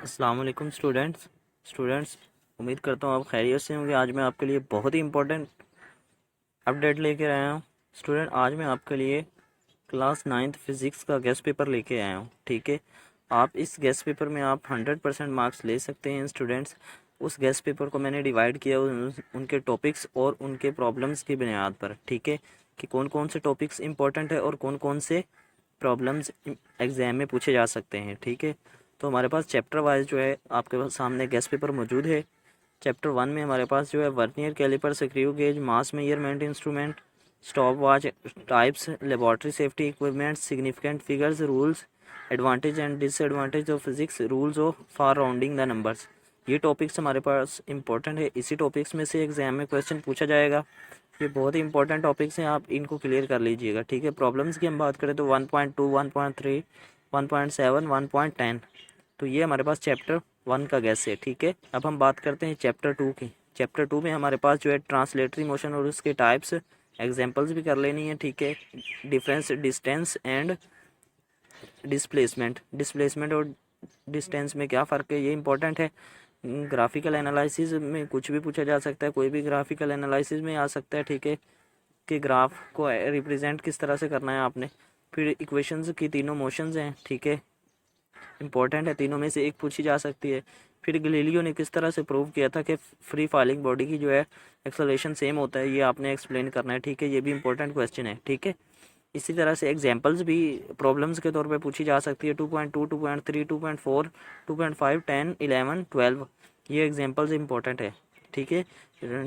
अस्सलाम वालेकुम स्टूडेंट्स उम्मीद करता हूँ आप खैरियत से होंगे। आज मैं आपके लिए बहुत ही इम्पोर्टेंट अपडेट लेकर आया हूँ। स्टूडेंट, आज मैं आपके लिए क्लास 9th फिज़िक्स का गेस्ट पेपर लेके आया हूँ। ठीक है, आप इस गेस्ट पेपर में आप 100% मार्क्स ले सकते हैं। स्टूडेंट्स, उस गेस्ट पेपर को मैंने डिवाइड किया उनके टॉपिक्स और उनके प्रॉब्लम्स की बुनियाद पर। ठीक है, कि कौन कौन से टॉपिक्स इंपॉर्टेंट है और कौन कौन से प्रॉब्लम्स एग्ज़ाम में पूछे जा सकते हैं। ठीक है, तो हमारे पास चैप्टर वाइज जो है आपके पास सामने गेस्ट पेपर मौजूद है। चैप्टर 1 में हमारे पास जो है vernier caliper, screw gauge, mass measurement instrument, stop watch types, laboratory safety equipment, significant figures, rules, advantage and disadvantage of physics, rules of for rounding the numbers. ये टॉपिक्स हमारे पास इंपॉर्टेंट है। इसी टॉपिक्स में से एग्जाम में question पूछा जाएगा। ये बहुत ही इंपॉर्टेंट टॉपिक्स हैं, आप इनको क्लियर कर लीजिएगा। ठीक है, प्रॉब्लम्स की हम बात करें तो 1.2, 1.3, 1.7, 1.10, तो ये हमारे पास चैप्टर 1 का गैस है। ठीक है, अब हम बात करते हैं चैप्टर 2 की। चैप्टर 2 में हमारे पास जो है ट्रांसलेटरी मोशन और उसके टाइप्स, एग्जांपल्स भी कर लेनी है। ठीक है, डिफरेंस, डिस्टेंस एंड डिस्प्लेसमेंट और डिस्टेंस में क्या फ़र्क है, ये इंपॉर्टेंट है। ग्राफिकल एनालिसिस में कुछ भी पूछा जा सकता है, कोई भी ग्राफिकल एनालिसिस में आ सकता है। ठीक है, कि ग्राफ को रिप्रेजेंट किस तरह से करना है आपने। फिर इक्वेशंस की तीनों मोशंस हैं। ठीक है, इंपॉर्टेंट है, तीनों में से एक पूछी जा सकती है। फिर गलीलियो ने किस तरह से प्रूव किया था कि फ्री फॉलिंग बॉडी की जो है एक्सेलरेशन सेम होता है, ये आपने एक्सप्लेन करना है। ठीक है, ये भी इंपॉर्टेंट क्वेश्चन है। ठीक है, इसी तरह से एग्जांपल्स भी प्रॉब्लम्स के तौर पे पूछी जा सकती है। 2.2, 2.3, 2.4, 2.5, 10, 11, 12, ये एग्जांपल्स इंपॉर्टेंट है। ठीक है,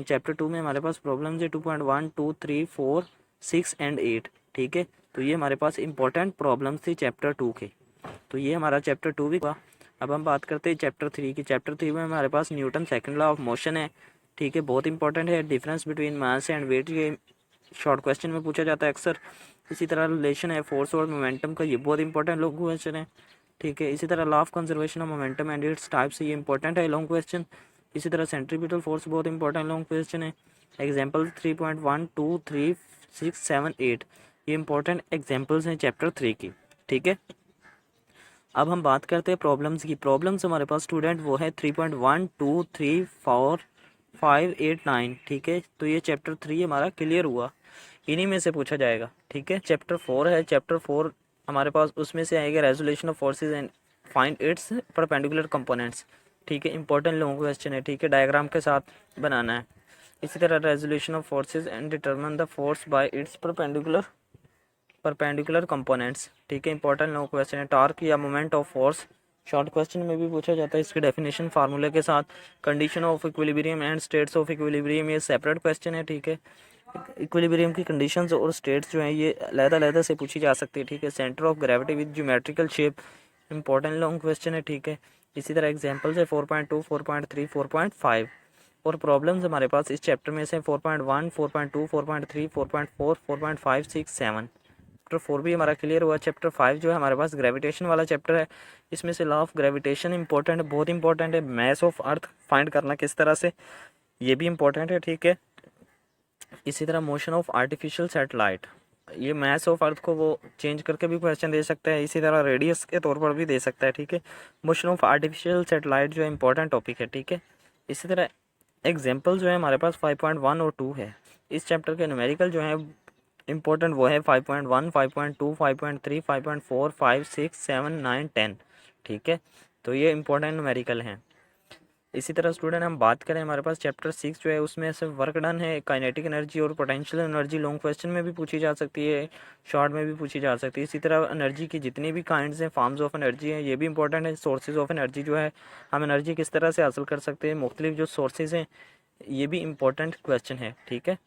चैप्टर 2 में हमारे पास प्रॉब्लम्स है 2.1, 2, 3, 4, 6 एंड 8। ठीक है, तो ये हमारे पास इंपॉर्टेंट प्रॉब्लम्स थी चैप्टर 2 के। तो ये हमारा चैप्टर 2 भी हुआ। अब हम बात करते हैं चैप्टर 3 की। चैप्टर 3 में हमारे पास Newton second law of motion है। ठीक है, बहुत इंपॉर्टेंट है। Difference between mass and weight, ये शॉर्ट क्वेश्चन में पूछा जाता है अक्सर। इसी तरह रिलेशन है फोर्स और मोमेंटम का, ये बहुत इंपॉर्टेंट लॉन्ग क्वेश्चन है। ठीक है, इसी तरह law of conservation of momentum and its types, ये इंपॉर्टेंट है लॉन्ग क्वेश्चन। इसी तरह सेंट्रीपिटल फोर्स बहुत इंपॉर्टेंट लॉन्ग क्वेश्चन है। एग्जाम्पल 3.1, 2, 3, 6, 7, 8, ये इंपॉर्टेंट एग्जाम्पल्स हैं चैप्टर 3 की। ठीक है, अब हम बात करते हैं प्रॉब्लम्स की। प्रॉब्लम्स हमारे पास स्टूडेंट वो है 3.1, 2, 3, 4, 5, 8, 9। ठीक है, तो ये चैप्टर 3 हमारा क्लियर हुआ, इन्हीं में से पूछा जाएगा। ठीक है, चैप्टर 4 है। चैप्टर 4 हमारे पास उसमें से आएगा resolution of forces and find its perpendicular components. ठीक है, इंपॉर्टेंट लॉन्ग क्वेश्चन है। ठीक है, डायग्राम के साथ बनाना है। इसी तरह resolution of forces and determine the force by it's perpendicular components. ठीक है, इंपॉर्टेंट लॉन्ग क्वेश्चन है। टॉर्क या moment of force short question में भी पूछा जाता है, इसकी डेफिनेशन फार्मूले के साथ। Condition of equilibrium and states of equilibrium, ये सेपरेट क्वेश्चन है। ठीक है, इक्विलिब्रियम की कंडीशंस और स्टेट्स जो हैं ये अलग-अलग से पूछी जा सकती है। ठीक है, centre of gravity with geometrical shape, important long question है। ठीक है, इसी तरह एग्जांपल्स है 4.2, 4.3, 4.5, और प्रॉब्लम्स हमारे पास इस चैप्टर में से 4.1, 4.2, 4.3, 4.4, 4.5, 6, 7। चैप्टर 4 भी हमारा क्लियर हुआ। चैप्टर 5 जो है हमारे पास ग्रेविटेशन वाला चैप्टर है। इसमें से लॉ ऑफ ग्रेविटेशन इंपॉर्टेंट है, बहुत इंपॉर्टेंट है। मैस ऑफ अर्थ फाइंड करना किस तरह से, ये भी इंपॉर्टेंट है। ठीक है, इसी तरह मोशन ऑफ आर्टिफिशियल सैटेलाइट, ये मैस ऑफ अर्थ को वो चेंज करके भी क्वेश्चन दे सकता है, इसी तरह रेडियस के तौर पर भी दे सकता है। ठीक है, मोशन ऑफ आर्टिफिशियल सैटेलाइट जो है इंपॉर्टेंट टॉपिक है। ठीक है, इसी तरह एग्जाम्पल जो है हमारे पास 5.1 और 2 है। इस चैप्टर के न्यूमेरिकल जो है इंपॉर्टेंट वो है 5.1, 5.2, 5.3, 5.4, 5, 6, 7, 9, 10। ठीक है, तो ये इंपॉर्टेंट न्यूमेरिकल हैं। इसी तरह स्टूडेंट हम बात करें, हमारे पास चैप्टर 6 जो है उसमें से वर्क डन है, काइनेटिक एनर्जी और पोटेंशियल एनर्जी लॉन्ग क्वेश्चन में भी पूछी जा सकती है, शॉर्ट में भी पूछी जा सकती है। इसी तरह एनर्जी की जितनी भी काइंड्स हैं, फॉर्म्स ऑफ एनर्जी हैं, ये भी इंपॉर्टेंट है। सोर्सेज ऑफ एनर्जी जो है, हम एनर्जी किस तरह से हासिल कर सकते हैं, मुख्तलिफ जो सोर्सेज हैं, ये भी इंपॉर्टेंट क्वेश्चन है। ठीक है,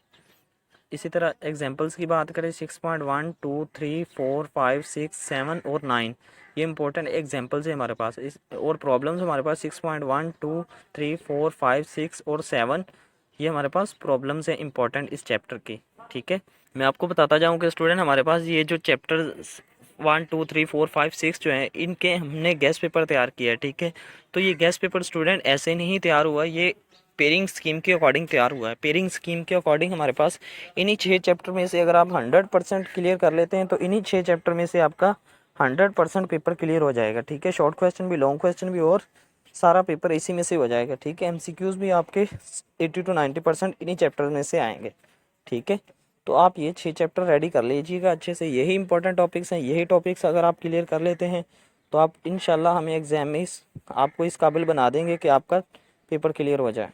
इसी तरह एग्जांपल्स की बात करें 6.1, 2, 3, 4, 5, 6, 7 और 9, ये इंपॉर्टेंट एग्जांपल्स है हमारे पास। इस और प्रॉब्लम्स हमारे पास 6.1, 2, 3, 4, 5, 6 और 7, ये हमारे पास प्रॉब्लम्स है इंपॉर्टेंट इस चैप्टर की। ठीक है, मैं आपको बताता जाऊँ कि स्टूडेंट हमारे पास ये जो चैप्टर 1, 2, 3, 4, 5, 6 जो है, इनके हमने गेस्ट पेपर तैयार किया है। ठीक है, तो ये गेस्ट पेपर स्टूडेंट ऐसे नहीं तैयार हुआ, ये पेयरिंग स्कीम के अकॉर्डिंग तैयार हुआ है। पेयरिंग स्कीम के अकॉर्डिंग हमारे पास इन्हीं 6 चैप्टर में से अगर आप 100% क्लियर कर लेते हैं तो इन्हीं 6 चैप्टर में से आपका 100% पेपर क्लियर हो जाएगा। ठीक है, शॉर्ट क्वेश्चन भी, लॉन्ग क्वेश्चन भी और सारा पेपर इसी में से हो जाएगा, ठीक है। एमसीक्यूज भी आपके 80 to 90% इन्हीं चैप्टर में से आएंगे, ठीक है। तो आप ये 6 चैप्टर रेडी कर लीजिएगा अच्छे से, यही इंपॉर्टेंट टॉपिक्स हैं। यही टॉपिक्स अगर आप क्लियर कर लेते हैं तो आप इंशाल्लाह हमें एग्जाम में आपको इस काबिल बना देंगे कि आपका पेपर क्लियर हो जाए।